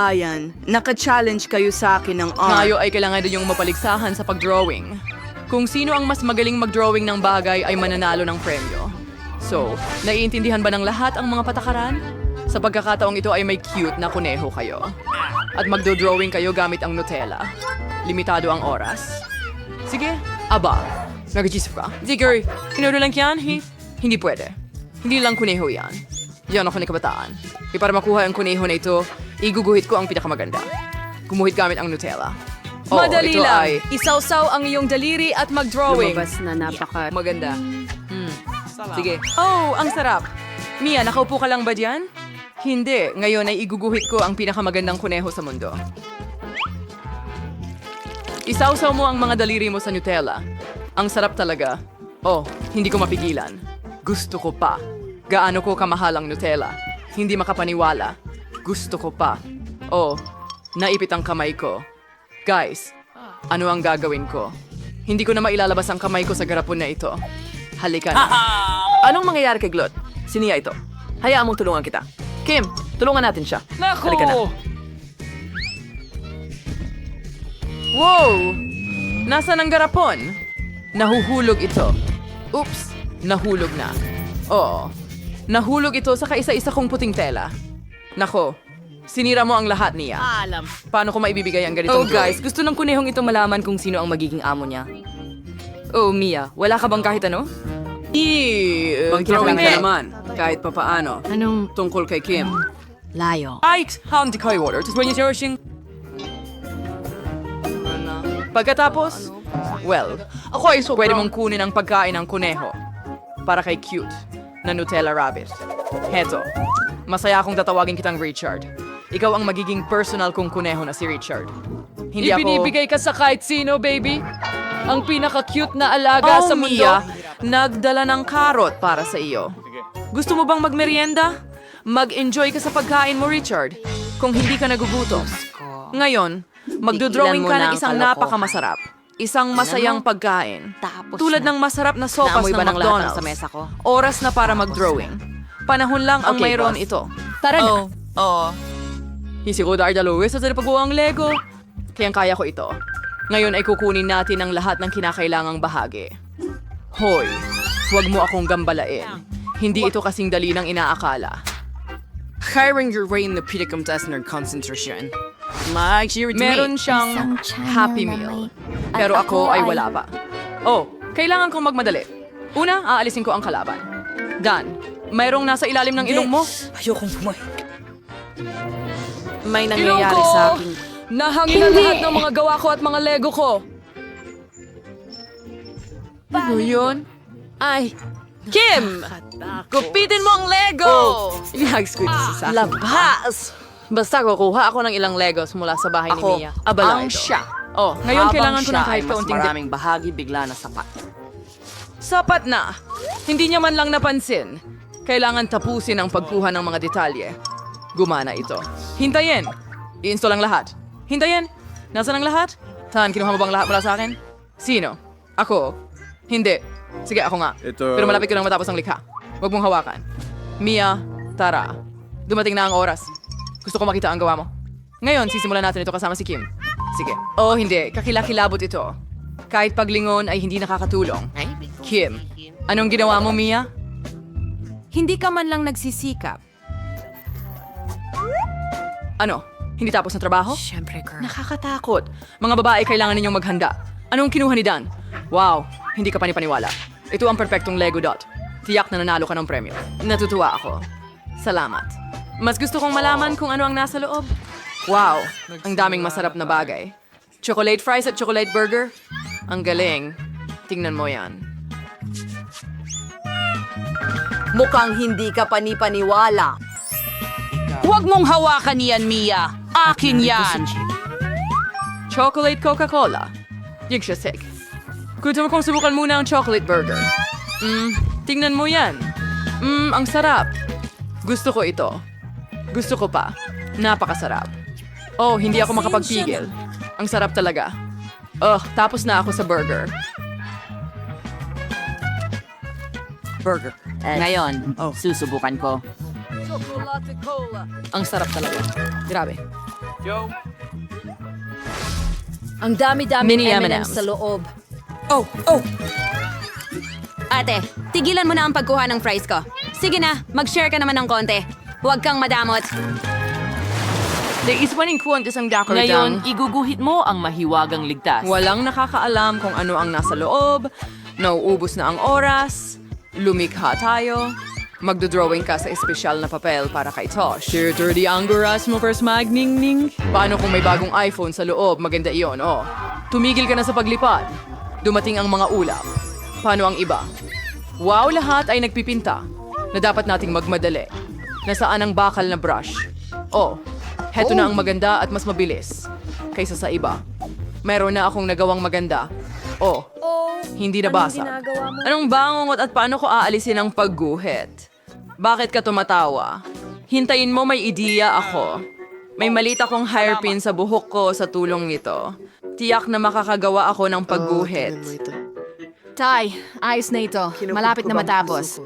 Ayan, naka-challenge kayo sa akin ng art. Ngayon ay kailangan din yung mapaligsahan sa pag-drawing. Kung sino ang mas magaling mag-drawing ng bagay ay mananalo ng premyo. So, naiintindihan ba ng lahat ang mga patakaran? Sa pagkakataong ito ay may cute na kuneho kayo. At magdo-drawing kayo gamit ang Nutella. Limitado ang oras. Sige, aba. Nag-gisip ka? Digger, kinuro lang yan? Hindi pwede. Hindi lang kuneho yan. Yan ako ni kabataan. E para makuha ang kuneho na ito, iguguhit ko ang pinakamaganda. Gumuhit gamit ang Nutella. Madali ito lang. ay Isawsaw ang iyong daliri at mag-drawing. Lumabas na napaka... maganda. Sige. Oh, ang sarap. Mia, nakaupo ka lang ba diyan? Hindi. Ngayon ay iguguhit ko ang pinakamagandang kuneho sa mundo. Isawsaw mo ang mga daliri mo sa Nutella. Ang sarap talaga. Oh, hindi ko mapigilan. Gusto ko pa. Gaano ko kamahal ang Nutella. Hindi makapaniwala. Gusto ko pa. Oh, naipit ang kamay ko. Guys, ano ang gagawin ko? Hindi ko na mailalabas ang kamay ko sa garapon na ito. Halika na. Anong mangyayari kay Glot? Siniya ito. Hayaan mong tulungan kita. Kim, tulungan natin siya. Halika na. Wow! Nasaan ang garapon? Nahuhulog ito. Oops, nahulog na. Oo. Nahulog ito sa kaisa-isa kong puting tela. Nako, sinira mo ang lahat niya. Alam. Paano ko maibibigay ang ganitong Oh guys, gusto ng kunehong ito malaman kung sino ang magiging amo niya. Oh Mia, wala ka bang kahit ano? Mag-drawing ka naman, kahit papaano. Anong Tungkol kay Kim. layo? Ay, hindi kayo order. Tapos when you're searching... Pagkatapos, well, ako ay pwede mong kunin ang pagkain ng kuneho para kay cute na Nutella Rabbit. Heto, masaya akong tatawagin kitang Richard. Ikaw ang magiging personal kong kuneho na si Richard. Hindi ako... Ibinibigay ka sa kahit sino, baby. Ang pinaka-cute na alaga sa mundo. Mia, nagdala ng karot para sa iyo. Gusto mo bang magmerienda? Mag-enjoy ka sa pagkain mo, Richard. Kung hindi ka nagugutom. Ngayon, magdodrawing ka ng isang napakamasarap. Isang masayang pagkain. Tapos Tulad ng masarap na sopas Naamoy ng ba ng lahat ng McDonald's. sa mesa ko? Oras na para mag-drawing. Panahon lang ang Okay, mayroon boss. ito. Tara na. Hisiko Darda Lewis at pagbuo ang Lego. Kayang kaya ko ito. Ngayon ay kukunin natin ang lahat ng kinakailangang bahagi. Hoy, huwag mo akong gambalain. Hindi ito kasing dali ng inaakala. Hiring your way in the piticum test ng concentration. Meron siyang Happy Meal. Pero ako ay wala pa. Oh, kailangan kong magmadali. Una, aalisin ko ang kalaban. Dan, mayroong nasa ilalim ng ilong mo? Ayokong pumain. May Ilong nangyayari ko! sa akin. Nahangin na lahat ng mga gawa ko at mga Lego ko. Ano yun? Ay, Kim! Gupitin mo ang Lego! Inags ko ito sa sakin. Labas! Basta kukuha ako ng ilang Legos mula sa bahay Ako, ni Mia. Abala ang ito. siya. Oh, ngayon Habang kailangan ko siya ng kahit ay mas kaunting maraming bahagi bigla na sapat. Sapat na. Hindi niya man lang napansin. Kailangan tapusin ang pagkuha ng mga detalye. Gumana ito. Hintayin! I-install ang lahat. Hintayin! Nasaan ang lahat? Saan? Kinuha mo bang lahat mula sa akin? Sino? Ako? Hindi. Sige, ako nga. Pero malapit ko nang matapos ang likha. Huwag mong hawakan. Mia, tara. Dumating na ang oras. Gusto ko makita ang gawa mo. Ngayon, sisimulan natin ito kasama si Kim. Sige. Oh, hindi. Kakilakilabot ito. Kahit paglingon ay hindi nakakatulong. Kim, anong ginawa mo, Mia? Hindi ka man lang nagsisikap. Ano? Hindi tapos ng trabaho? Siyempre, girl. Nakakatakot. Mga babae, kailangan ninyong maghanda. Anong kinuha ni Dan? Wow, hindi ka panipaniwala. Ito ang perpektong Lego Dot. Tiyak na nanalo ka ng premyo. Natutuwa ako. Salamat. Mas gusto kong malaman kung ano ang nasa loob. Wow, ang daming masarap na bagay. Chocolate fries at chocolate burger? Ang galing. Tingnan mo yan. Mukhang hindi ka panipaniwala. Huwag mong hawakan yan, Mia. Akin yan. Chocolate Coca-Cola. Yung siya sick. Gusto mo kong subukan muna ang chocolate burger. Tingnan mo yan. Ang sarap. Gusto ko ito. Gusto ko pa. Napakasarap. Oh, hindi ako makapagpigil. Ang sarap talaga. Tapos na ako sa burger. Burger. Ngayon, susubukan ko. Ang sarap talaga. Grabe. Ang dami-dami Mini M&M's M&Ms. sa loob. Ate, tigilan mo na ang pagkuha ng fries ko. Sige na, mag-share ka naman ng konti. Huwag kang madamot. Naisipanin ko ang isang dakor Ngayon, iguguhit mo ang mahiwagang ligtas. Walang nakakaalam kung ano ang nasa loob, nauubos na ang oras, lumikha tayo, magdodrawing ka sa espesyal na papel para kay Tosh. Share 30 ang oras mo first magningning. Paano kung may bagong iPhone sa loob? Maganda iyon, oh. Tumigil ka na sa paglipad. Dumating ang mga ulap. Paano ang iba? Wow, lahat ay nagpipinta na dapat nating magmadali. Nasaan ang bakal na brush? Oh, heto na ang maganda at mas mabilis kaysa sa iba. Meron na akong nagawang maganda. Oh, hindi nabasa. Anong bangungot at paano ko aalisin ang pagguhit? Bakit ka tumatawa? Hintayin mo, may ideya ako. May malit akong hairpin sa buhok ko sa tulong nito. Tiyak na makakagawa ako ng pagguhit. Tay, ayos na ito. Malapit na matapos.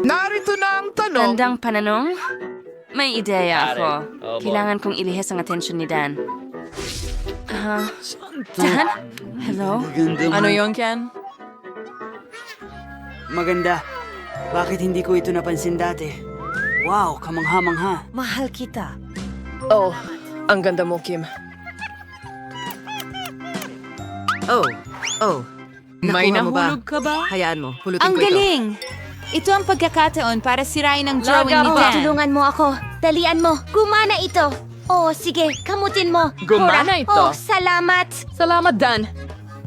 Narito na ang tanong. Tandang pananong? May ideya ako. Kailangan kong ilihis ang atensyon ni Dan. Dan? Hello? Ano yon, Ken? Maganda. Bakit hindi ko ito napansin dati? Wow, kamangha-mangha. Mahal kita. Oh, ang ganda mo, Kim. May Nakuha mo ba? nahulog ka ba? Hayaan mo, pulutin Ang ko ito. galing! Ito ang pagkakataon para sirain ang drawing ni Dan. Tulungan mo ako. Dalian mo. Gumana ito. Oh, sige. Kamutin mo. Gumana ito. Oh, salamat. Salamat, Dan.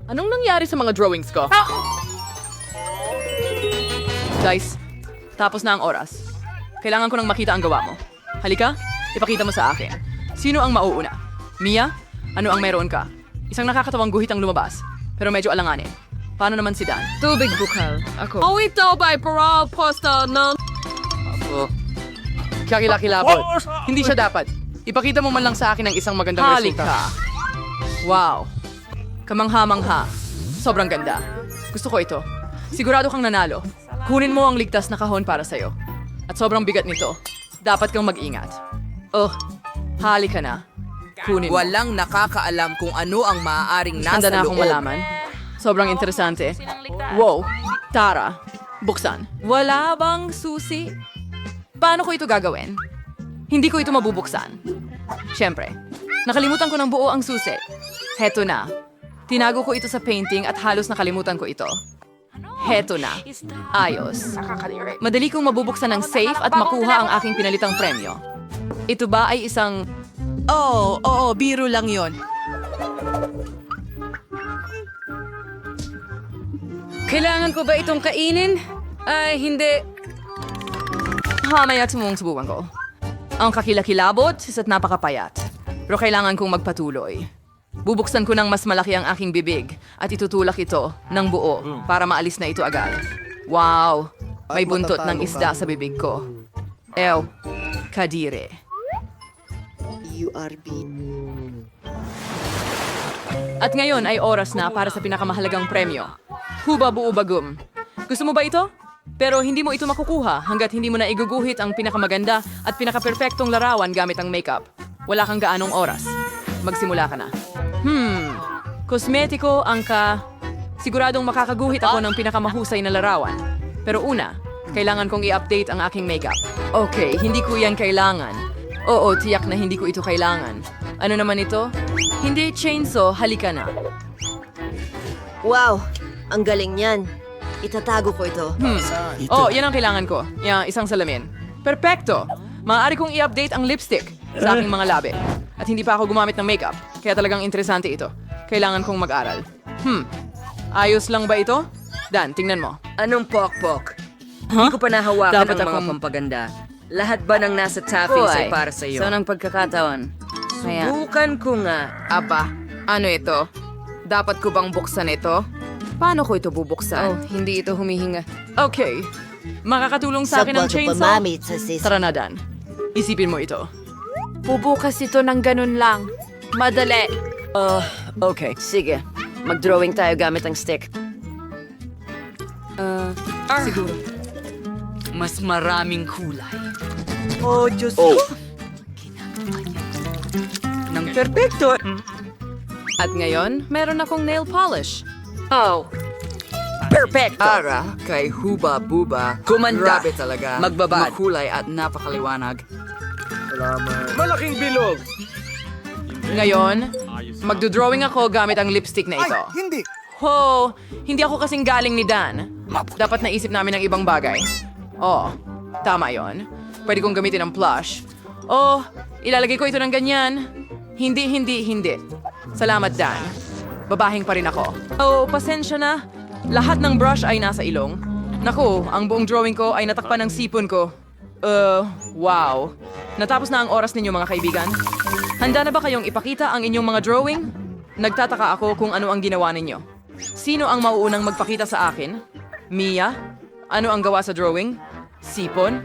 Anong nangyari sa mga drawings ko? Guys, tapos na ang oras. Kailangan ko nang makita ang gawa mo. Halika, ipakita mo sa akin. Sino ang mauuna? Mia? Ano ang meron ka? Isang nakakatawang guhit ang lumabas, pero medyo alanganin. Paano naman si Dan? Tubig bukal. Ako. Oh, ito by parol posta ng... Kakilakilabot. Hindi siya dapat. Ipakita mo man lang sa akin ang isang magandang resulta. Wow. Kamangha-mangha. Sobrang ganda. Gusto ko ito. Sigurado kang nanalo. Kunin mo ang ligtas na kahon para sa'yo. At sobrang bigat nito. Dapat kang mag-ingat. Halika na. Kunin mo. Walang nakakaalam kung ano ang maaaring nasa Handa na akong loob. malaman. Sobrang interesante. Wow. Tara. Buksan. Wala bang susi? Paano ko ito gagawin? Hindi ko ito mabubuksan. Siyempre, nakalimutan ko ng buo ang susi. Heto na. Tinago ko ito sa painting at halos nakalimutan ko ito. Heto na. Ayos. Madali kong mabubuksan ng safe at makuha ang aking pinalitang premyo. Ito ba ay isang... Oo, biro lang yon. Kailangan ko ba itong kainin? Ay, hindi. Mamaya tumong subukan ko. Ang kakilakilabot isa't napakapayat. Pero kailangan kong magpatuloy. Bubuksan ko ng mas malaki ang aking bibig at itutulak ito ng buo para maalis na ito agad. Wow! May buntot ng isda sa bibig ko. Ew, kadire. At ngayon ay oras na para sa pinakamahalagang premyo. Huba buo bagum. Gusto mo ba ito? Pero hindi mo ito makukuha hanggat hindi mo na iguguhit ang pinakamaganda at pinakaperfectong larawan gamit ang makeup. Wala kang gaanong oras. Magsimula ka na. Kosmetiko ang Siguradong makakaguhit ako ng pinakamahusay na larawan. Pero una, kailangan kong i-update ang aking makeup. Okay, hindi ko yan kailangan. Oo, tiyak na hindi ko ito kailangan. Ano naman ito? Hindi chainsaw, halika na. Wow, ang galing niyan. Itatago ko ito. Oh, yan ang kailangan ko. Yan, isang salamin. Perpekto! Maaari kong i-update ang lipstick sa aking mga labi. At hindi pa ako gumamit ng makeup, kaya talagang interesante ito. Kailangan kong mag-aral. Ayos lang ba ito? Dan, tingnan mo. Anong pokpok? Hindi ko pa nahawakan Dapat ang mga akong- pampaganda. Lahat ba ng nasa toppings ay para sa iyo? Saan ang pagkakataon? Kaya, Subukan ko nga. Aba, ano ito? Dapat ko bang buksan ito? Paano ko ito bubuksan? Hindi ito humihinga. Okay. Makakatulong sa akin ang chainsaw? Tara na, Dan. Isipin mo ito. bubukas ito ng ganun lang. Madali. Okay. Sige. Mag-drawing tayo gamit ang stick. Siguro. Mas maraming kulay. Oh, Diyos ko. Nang perpekto. At ngayon, meron akong nail polish. Oh, Perfecto! Para kay Huba Buba. Kumanda. Grabe talaga. Magbabad. Makulay at napakaliwanag. Ngayon, magdodrawing ako gamit ang lipstick na ito. Ho, hindi ako kasing galing ni Dan. Dapat naisip namin ng ibang bagay. Oh, tama yon. Pwede kong gamitin ang blush. Oh, ilalagay ko ito ng ganyan. Hindi. Salamat, Dan. Babahing pa rin ako. Oh, pasensya na. Lahat ng brush ay nasa ilong. Naku, ang buong drawing ko ay natakpan ng sipon ko. Wow. Natapos na ang oras ninyo, mga kaibigan. Handa na ba kayong ipakita ang inyong mga drawing? Nagtataka ako kung ano ang ginawa ninyo. Sino ang mauunang magpakita sa akin? Mia? Ano ang gawa sa drawing? Sipon?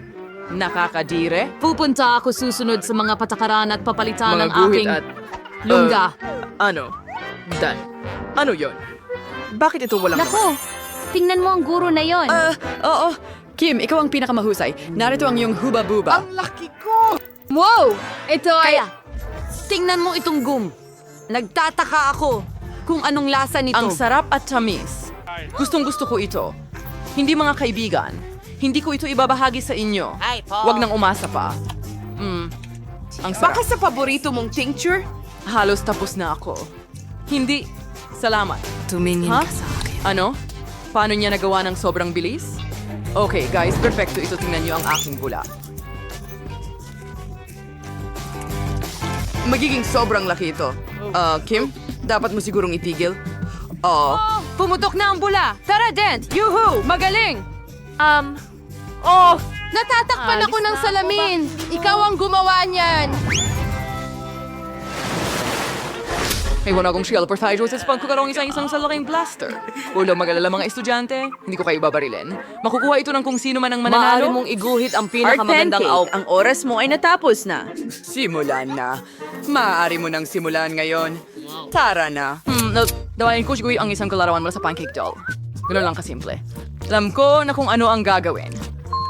Nakakadire? Pupunta ako susunod sa mga patakaran at papalitan mga ng guhit aking at... lungga. Ano? Dan. Ano yon? Bakit ito walang... Nako, tingnan mo ang guro na yon. Oo. Kim, ikaw ang pinakamahusay. Narito ang iyong Huba Buba. Wow! Ito ay... Kaya, tingnan mo itong gum. Nagtataka ako kung anong lasa nito. Ang sarap at tamis. Gustong-gusto ko ito. Hindi mga kaibigan. Hindi ko ito ibabahagi sa inyo. Huwag nang umasa pa. Ang sarap. Baka sa paborito mong tincture? Halos tapos na ako. Hindi. Salamat. Tumingin Ha? ka sa akin. Ano? Paano niya nagawa ng sobrang bilis? Okay, guys, perfecto ito. Tingnan niyo ang aking bula. Magiging sobrang laki ito. Kim, dapat mo sigurong itigil. Pumutok na ang bula. Tara, Dent! Yuhu! Magaling! Natatakpan ako ng salamin! Ikaw ang gumawa niyan! May wala akong shell for tayo sa pagkukarong isang salaking blaster. Ulo mag-alala mga estudyante, hindi ko kayo babarilin. Makukuha ito ng kung sino man ang mananalo. Maaari mong iguhit ang pinakamagandang Ang oras mo ay natapos na. Simulan na. Maaari mo nang simulan ngayon. Tara na. Dawain ko siguro ang isang kalarawan mula sa pancake doll. Ganun lang kasimple. Alam ko na kung ano ang gagawin.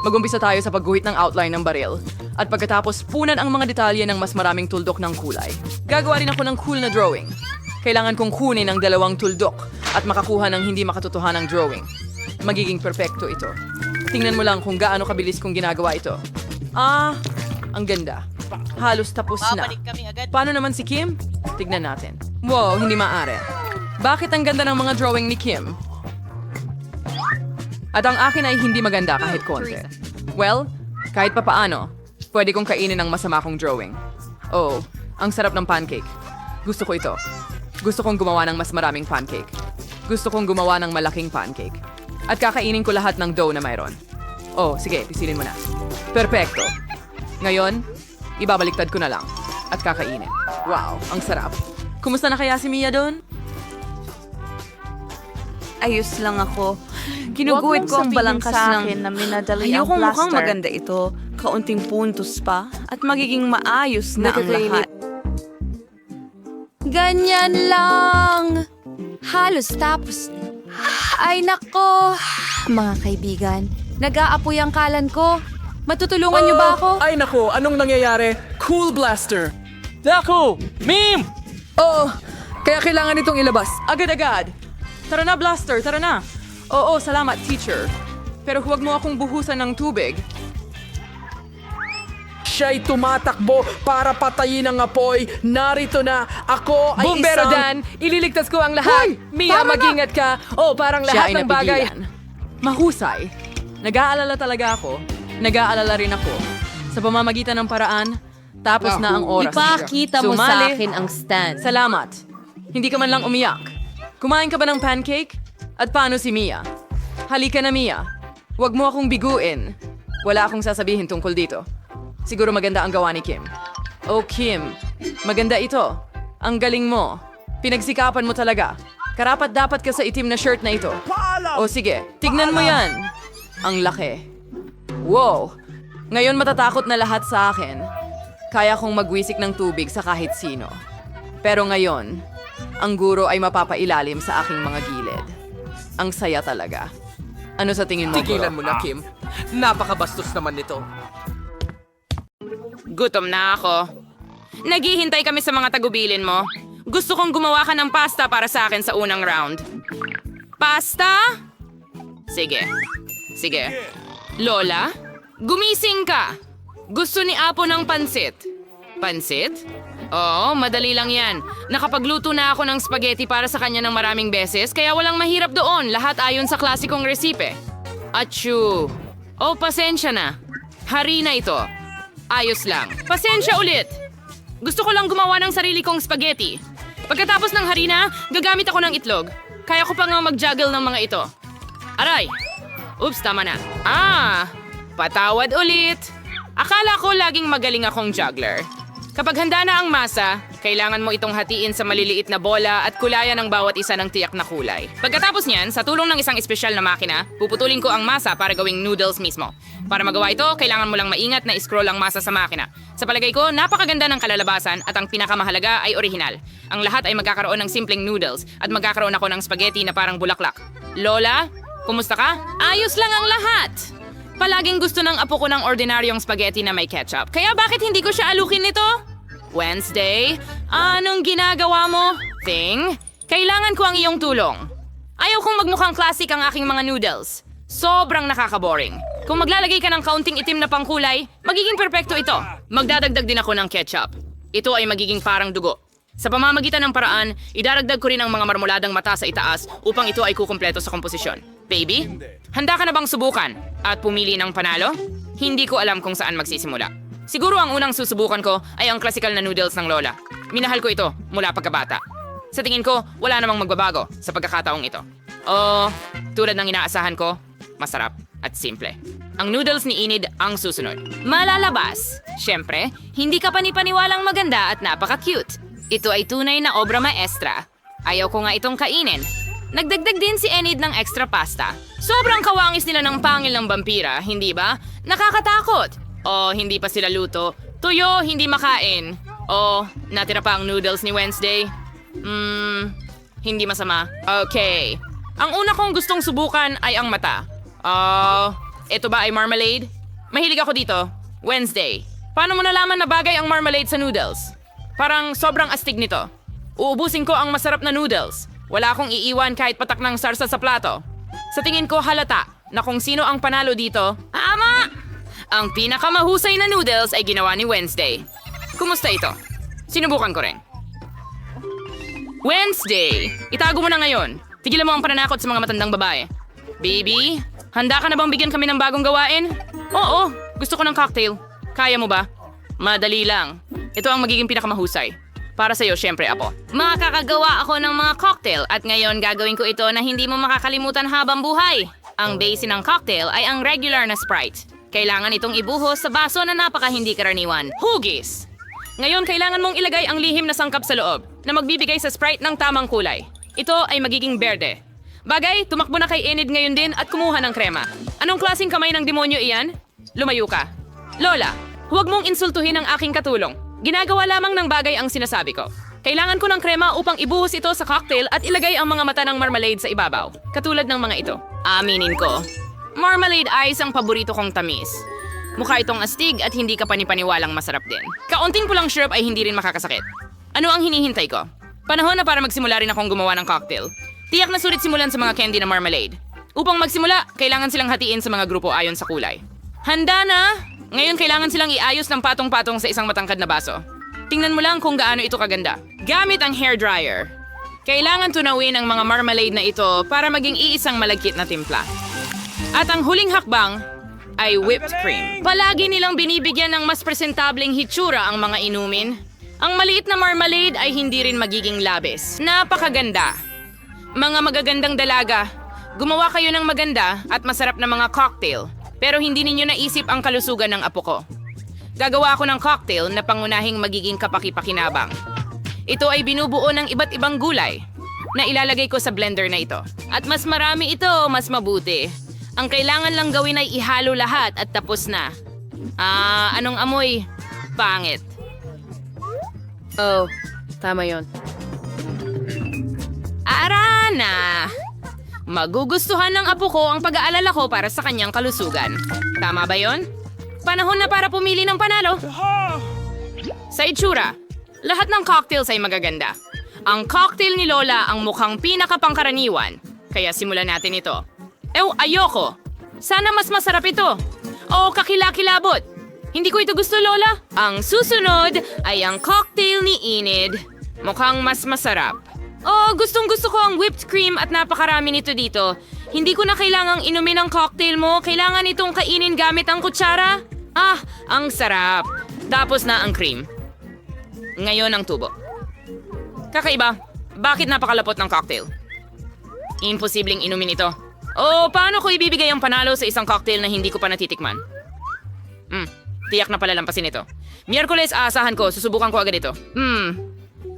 Mag-umpisa tayo sa pagguhit ng outline ng baril. At pagkatapos, punan ang mga detalye ng mas maraming tuldok ng kulay. Gagawa rin ako ng cool na drawing. Kailangan kong kunin ang 2 tuldok at makakuha ng hindi makatotohanang drawing. Magiging perpekto ito. Tingnan mo lang kung gaano kabilis kong ginagawa ito. Ang ganda. Halos tapos na. Paano naman si Kim? Tignan natin. Wow, hindi maaari. Bakit ang ganda ng mga drawing ni Kim? At ang akin ay hindi maganda kahit konti. Well, kahit papaano, pwede kong kainin ang masama kong drawing. Oh, ang sarap ng pancake. Gusto ko ito. Gusto kong gumawa ng mas maraming pancake. Gusto kong gumawa ng malaking pancake. At kakainin ko lahat ng dough na mayroon. Oh, sige, pisilin mo na. Perfecto. Ngayon, ibabaliktad ko na lang. At kakainin. Wow, ang sarap. Kumusta na kaya si Mia doon? Ayos lang ako. Ginuguhit ko ang balangkas ng... Ayoko mukhang maganda ito. Kaunting puntos pa. At magiging maayos na ang lahat. Ganyan lang! Halos tapos. Ay nako! Mga kaibigan, nag-aapoy ang kalan ko. Matutulungan niyo ba ako? Ay nako, anong nangyayari? Cool blaster! Dako! Meme! Oo, kaya kailangan itong ilabas. Agad-agad. Tara na, Blaster, tara na. Oo, salamat, teacher. Pero huwag mo akong buhusan ng tubig. Siya'y tumatakbo para patayin ang apoy. Narito na, ako ay Bumbero isang... Dan, ililigtas ko ang lahat. Mia, mag-ingat ka. Oh, parang Siya lahat ay ng bagay. napigilan. Mahusay. Nag-aalala talaga ako. Nag-aalala rin ako. Sa pamamagitan ng paraan, tapos na ang oras. Ipakita mo Sumali. sa akin ang stand. Salamat. Hindi ka man lang umiyak. Kumain ka ba ng pancake? At paano si Mia? Halika na, Mia. Huwag mo akong biguin. Wala akong sasabihin tungkol dito. Siguro maganda ang gawa ni Kim. Oh, Kim. Maganda ito. Ang galing mo. Pinagsikapan mo talaga. Karapat dapat ka sa itim na shirt na ito. O sige, tignan mo yan. Ang laki. Wow. Ngayon matatakot na lahat sa akin. Kaya kong magwisik ng tubig sa kahit sino. Pero ngayon, ang guro ay mapapailalim sa aking mga gilid. Ang saya talaga. Ano sa tingin mo, Tigilan guro? mo na, Kim. Napakabastos naman nito. Gutom na ako. Naghihintay kami sa mga tagubilin mo. Gusto kong gumawa ka ng pasta para sa akin sa unang round. Pasta? Sige. Lola, gumising ka. Gusto ni Apo ng pansit. Pansit? Oo, madali lang yan. Nakapagluto na ako ng spaghetti para sa kanya ng maraming beses, kaya walang mahirap doon. Lahat ayon sa klasikong resipe. Achoo. Oh, pasensya na. Harina ito. Ayos lang. Pasensya ulit. Gusto ko lang gumawa ng sarili kong spaghetti. Pagkatapos ng harina, gagamit ako ng itlog. Kaya ko pa nga mag-juggle ng mga ito. Aray! Oops, tama na. Patawad ulit. Akala ko laging magaling akong juggler. Kapag handa na ang masa, kailangan mo itong hatiin sa maliliit na bola at kulayan ng bawat isa ng tiyak na kulay. Pagkatapos niyan, sa tulong ng isang espesyal na makina, puputulin ko ang masa para gawing noodles mismo. Para magawa ito, kailangan mo lang maingat na scroll ang masa sa makina. Sa palagay ko, napakaganda ng kalalabasan at ang pinakamahalaga ay orihinal. Ang lahat ay magkakaroon ng simpleng noodles at magkakaroon ako ng spaghetti na parang bulaklak. Lola, kumusta ka? Ayos lang ang lahat! Palaging gusto ng apo ko ng ordinaryong spaghetti na may ketchup. Kaya bakit hindi ko siya alukin nito? Wednesday? Anong ginagawa mo? Thing? Kailangan ko ang iyong tulong. Ayaw kong magmukhang classic ang aking mga noodles. Sobrang nakaka-boring. Kung maglalagay ka ng kaunting itim na pangkulay, magiging perpekto ito. Magdadagdag din ako ng ketchup. Ito ay magiging parang dugo. Sa pamamagitan ng paraan, idaragdag ko rin ang mga marmoladang mata sa itaas upang ito ay kukumpleto sa komposisyon. Baby, handa ka na bang subukan at pumili ng panalo? Hindi ko alam kung saan magsisimula. Siguro ang unang susubukan ko ay ang klasikal na noodles ng Lola. Minahal ko ito mula pagkabata. Sa tingin ko, wala namang magbabago sa pagkakataong ito. Tulad ng inaasahan ko, masarap at simple. Ang noodles ni Enid ang susunod. Malalabas. Siyempre, hindi ka panipaniwalang maganda at napaka-cute. Ito ay tunay na obra maestra. Ayaw ko nga itong kainin. Nagdagdag din si Enid ng extra pasta. Sobrang kawangis nila ng pangil ng vampira, hindi ba? Nakakatakot. Hindi pa sila luto. Tuyo, hindi makain. Natira pa ang noodles ni Wednesday. Hindi masama. Okay. Ang una kong gustong subukan ay ang mata. Ito ba ay marmalade? Mahilig ako dito. Wednesday. Paano mo nalaman na bagay ang marmalade sa noodles? Parang sobrang astig nito. Uubusin ko ang masarap na noodles. Wala akong iiwan kahit patak ng sarsa sa plato. Sa tingin ko halata na kung sino ang panalo dito. Ama! Ang pinakamahusay na noodles ay ginawa ni Wednesday. Kumusta ito? Sinubukan ko rin. Wednesday! Itago mo na ngayon. Tigilan mo ang pananakot sa mga matandang babae. Baby, handa ka na bang bigyan kami ng bagong gawain? Oo, gusto ko ng cocktail. Kaya mo ba? Madali lang. Ito ang magiging pinakamahusay. Para sa'yo, syempre, Apo. Makakagawa ako ng mga cocktail at ngayon gagawin ko ito na hindi mo makakalimutan habang buhay. Ang base ng cocktail ay ang regular na Sprite. Kailangan itong ibuhos sa baso na napaka-hindi karaniwan. Hugis! Ngayon, kailangan mong ilagay ang lihim na sangkap sa loob na magbibigay sa Sprite ng tamang kulay. Ito ay magiging berde. Bagay, tumakbo na kay Enid ngayon din at kumuha ng krema. Anong klaseng kamay ng demonyo iyan? Lumayo ka. Lola, huwag mong insultuhin ang aking katulong. Ginagawa lamang ng bagay ang sinasabi ko. Kailangan ko ng krema upang ibuhos ito sa cocktail at ilagay ang mga mata ng marmalade sa ibabaw. Katulad ng mga ito. Aminin ko. Marmalade ice ang paborito kong tamis. Mukha itong astig at hindi ka panipaniwalang masarap din. Kaunting pulang syrup ay hindi rin makakasakit. Ano ang hinihintay ko? Panahon na para magsimula rin akong gumawa ng cocktail. Tiyak na sulit simulan sa mga candy na marmalade. Upang magsimula, kailangan silang hatiin sa mga grupo ayon sa kulay. Handa na! Ngayon kailangan silang iayos ng patong-patong sa isang matangkad na baso. Tingnan mo lang kung gaano ito kaganda. Gamit ang hairdryer. Kailangan tunawin ang mga marmalade na ito para maging iisang malagkit na timpla. At ang huling hakbang ay whipped cream. Palagi nilang binibigyan ng mas presentableng hitsura ang mga inumin. Ang maliit na marmalade ay hindi rin magiging labis. Napakaganda. Mga magagandang dalaga, gumawa kayo ng maganda at masarap na mga cocktail. Pero hindi ninyo naisip ang kalusugan ng apo ko. Gagawa ako ng cocktail na pangunahing magiging kapaki-pakinabang. Ito ay binubuo ng iba't ibang gulay na ilalagay ko sa blender na ito. At mas marami ito, mas mabuti. Ang kailangan lang gawin ay ihalo lahat at tapos na. Anong amoy? Pangit. Tama yon. Arana! Magugustuhan ng apo ko ang pag-aalala ko para sa kanyang kalusugan. Tama ba yon? Panahon na para pumili ng panalo. Sa itsura, Lahat ng cocktails ay magaganda. Ang cocktail ni Lola ang mukhang pinakapangkaraniwan. Kaya simulan natin ito. Ayoko. Sana mas masarap ito. O kakilakilabot. Hindi ko ito gusto, Lola. Ang susunod ay ang cocktail ni Enid. Mukhang mas masarap. Gustong-gusto ko ang whipped cream at napakarami nito dito. Hindi ko na kailangang inumin ang cocktail mo. Kailangan itong kainin gamit ang kutsara. Ang sarap. Tapos na ang cream. Ngayon ang tubo. Kakaiba. Bakit napakalapot ng cocktail? Imposibleng inumin ito. Paano ko ibibigay ang panalo sa isang cocktail na hindi ko pa natitikman? Tiyak na palalampasin ito. Miyerkules, aasahan ko. Susubukan ko agad ito.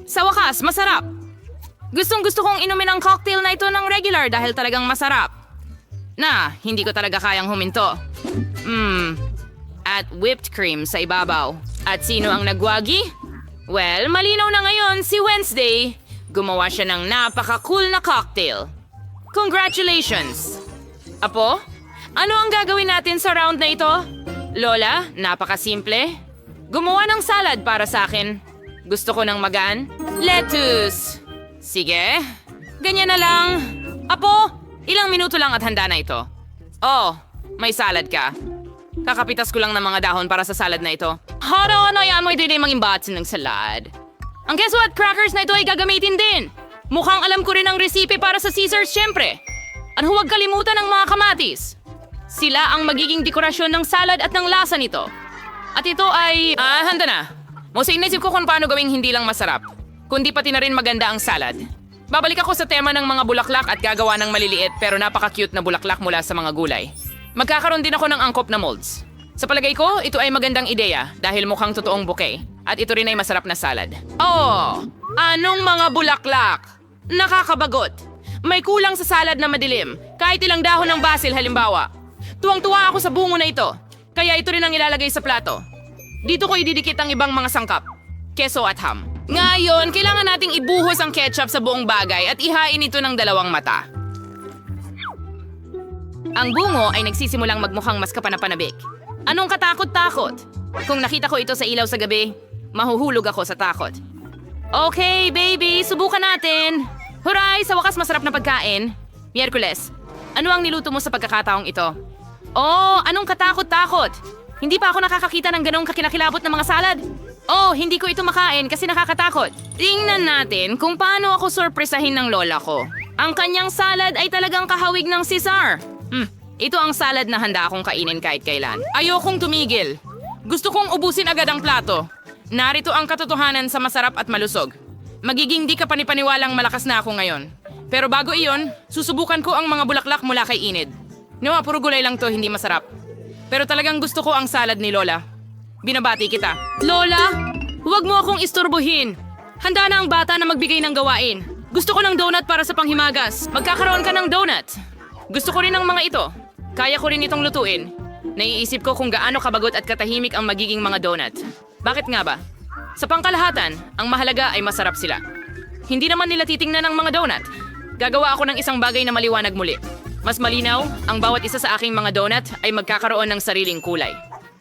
Sa wakas, masarap. Gustong-gusto kong inumin ang cocktail na ito ng regular dahil talagang masarap. Hindi ko talaga kayang huminto. At whipped cream sa ibabaw. At sino ang nagwagi? Well, malinaw na ngayon si Wednesday. Gumawa siya ng napaka-cool na cocktail. Congratulations! Apo, ano ang gagawin natin sa round na ito? Lola, napaka-simple. Gumawa ng salad para sa akin. Gusto ko ng magaan. Lettuce! Sige, ganyan na lang. Apo, ilang minuto lang at handa na ito. May salad ka. Kakapitas ko lang ng mga dahon para sa salad na ito. Ano yan mo ito yung mga imbatsin ng salad. Ang queso at crackers na ito ay gagamitin din. Mukhang alam ko rin ang resipe para sa Caesars, syempre. At huwag kalimutan ang mga kamatis. Sila ang magiging dekorasyon ng salad at ng lasa nito. At ito ay... handa na. Mo sa inisip ko kung paano gawing hindi lang masarap, kundi pati na rin maganda ang salad. Babalik ako sa tema ng mga bulaklak at gagawa ng maliliit pero napaka-cute na bulaklak mula sa mga gulay. Magkakaroon din ako ng angkop na molds. Sa palagay ko, ito ay magandang ideya dahil mukhang totoong bouquet. At ito rin ay masarap na salad. Anong mga bulaklak? Nakakabagot. May kulang sa salad na madilim. Kahit ilang dahon ng basil halimbawa. Tuwang-tuwa ako sa bungo na ito. Kaya ito rin ang ilalagay sa plato. Dito ko ididikit ang ibang mga sangkap. Keso at ham. Ngayon, kailangan nating ibuhos ang ketchup sa buong bagay at ihain ito ng dalawang mata. Ang bungo ay nagsisimulang magmukhang mas kapanapanabik. Anong katakot-takot? Kung nakita ko ito sa ilaw sa gabi, mahuhulog ako sa takot. Okay, baby, subukan natin. Huray, sa wakas masarap na pagkain. Miyerkules, ano ang niluto mo sa pagkakataong ito? Anong katakot-takot? Hindi pa ako nakakakita ng ganong kakilakilabot na mga salad. Hindi ko ito makain kasi nakakatakot. Tingnan natin kung paano ako sorpresahin ng lola ko. Ang kanyang salad ay talagang kahawig ng Caesar. Ito ang salad na handa akong kainin kahit kailan. Ayokong tumigil. Gusto kong ubusin agad ang plato. Narito ang katotohanan sa masarap at malusog. Magiging di ka panipaniwalang malakas na ako ngayon. Pero bago iyon, susubukan ko ang mga bulaklak mula kay Enid. Puro gulay lang to, hindi masarap. Pero talagang gusto ko ang salad ni Lola. Binabati kita. Lola, huwag mo akong istorbohin. Handa na ang bata na magbigay ng gawain. Gusto ko ng donut para sa panghimagas. Magkakaroon ka ng donut. Gusto ko rin ng mga ito. Kaya ko rin itong lutuin. Naiisip ko kung gaano kabagot at katahimik ang magiging mga donut. Bakit nga ba? Sa pangkalahatan, ang mahalaga ay masarap sila. Hindi naman nila titingnan ang mga donut. Gagawa ako ng isang bagay na maliwanag muli. Mas malinaw, ang bawat isa sa aking mga donut ay magkakaroon ng sariling kulay.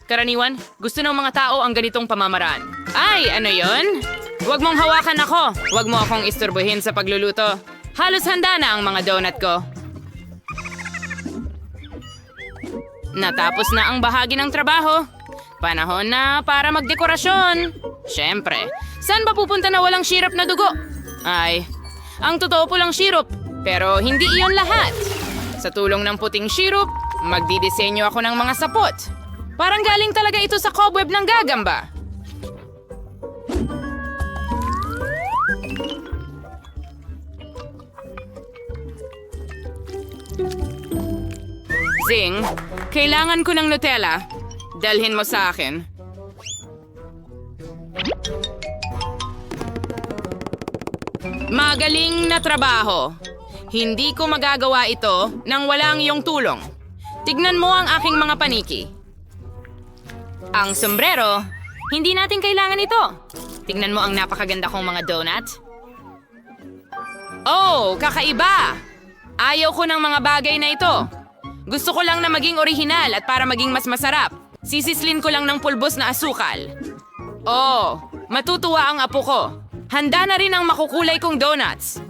Karaniwan, gusto ng mga tao ang ganitong pamamaraan. Ay, ano yon? Huwag mong hawakan ako. Huwag mo akong istorbohin sa pagluluto. Halos handa na ang mga donut ko. Natapos na ang bahagi ng trabaho. Panahon na para magdekorasyon. Siyempre, saan ba pupunta na walang syrup na dugo? Ay, ang totoo po lang syrup. Pero hindi iyon lahat. Sa tulong ng puting syrup, magdidisenyo ako ng mga sapot. Parang galing talaga ito sa cobweb ng gagamba. Zing, kailangan ko ng Nutella. Dalhin mo sa akin. Magaling na trabaho. Hindi ko magagawa ito nang walang iyong tulong. Tignan mo ang aking mga paniki. Ang sombrero, hindi natin kailangan ito. Tignan mo ang napakaganda kong mga donut. Oh, kakaiba! Ayaw ko ng mga bagay na ito. Gusto ko lang na maging orihinal at para maging mas masarap. Sisislin ko lang ng pulbos na asukal. Oh, Matutuwa ang apo ko. Handa na rin ang makukulay kong donuts.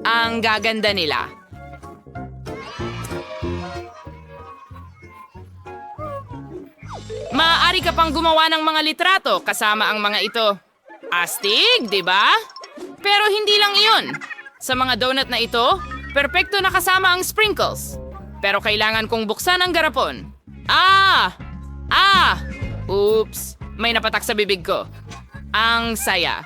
Ang gaganda nila. Maaari ka pang gumawa ng mga litrato kasama ang mga ito. Astig, di ba? Pero hindi lang iyon. Sa mga donut na ito, perpekto na kasama ang sprinkles. Pero kailangan kong buksan ang garapon. Oops, may napatak sa bibig ko. Ang saya.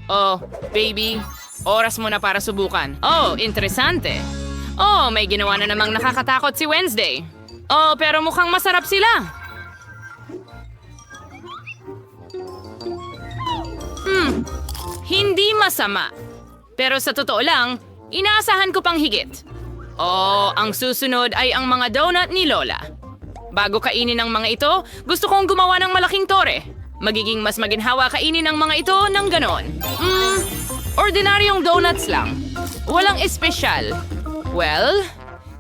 Oh, baby, oras mo na para subukan. Oh, interesante. Oh, may ginawa na namang nakakatakot si Wednesday. Oh, pero mukhang masarap sila. Hindi masama. Pero sa totoo lang, inaasahan ko pang higit. Oh, ang susunod ay ang mga donut ni Lola. Bago kainin ang mga ito, gusto kong gumawa ng malaking tore. Magiging mas maginhawa kainin ang mga ito ng ganon. Ordinaryong donuts lang. Walang espesyal. Well,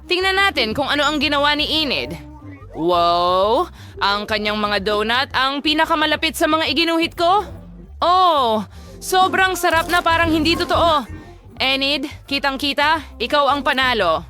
tingnan natin kung ano ang ginawa ni Enid. Wow! Ang kanyang mga donut ang pinakamalapit sa mga iginuhit ko. Oh, sobrang sarap na parang hindi totoo. Enid, kitang-kita, ikaw ang panalo.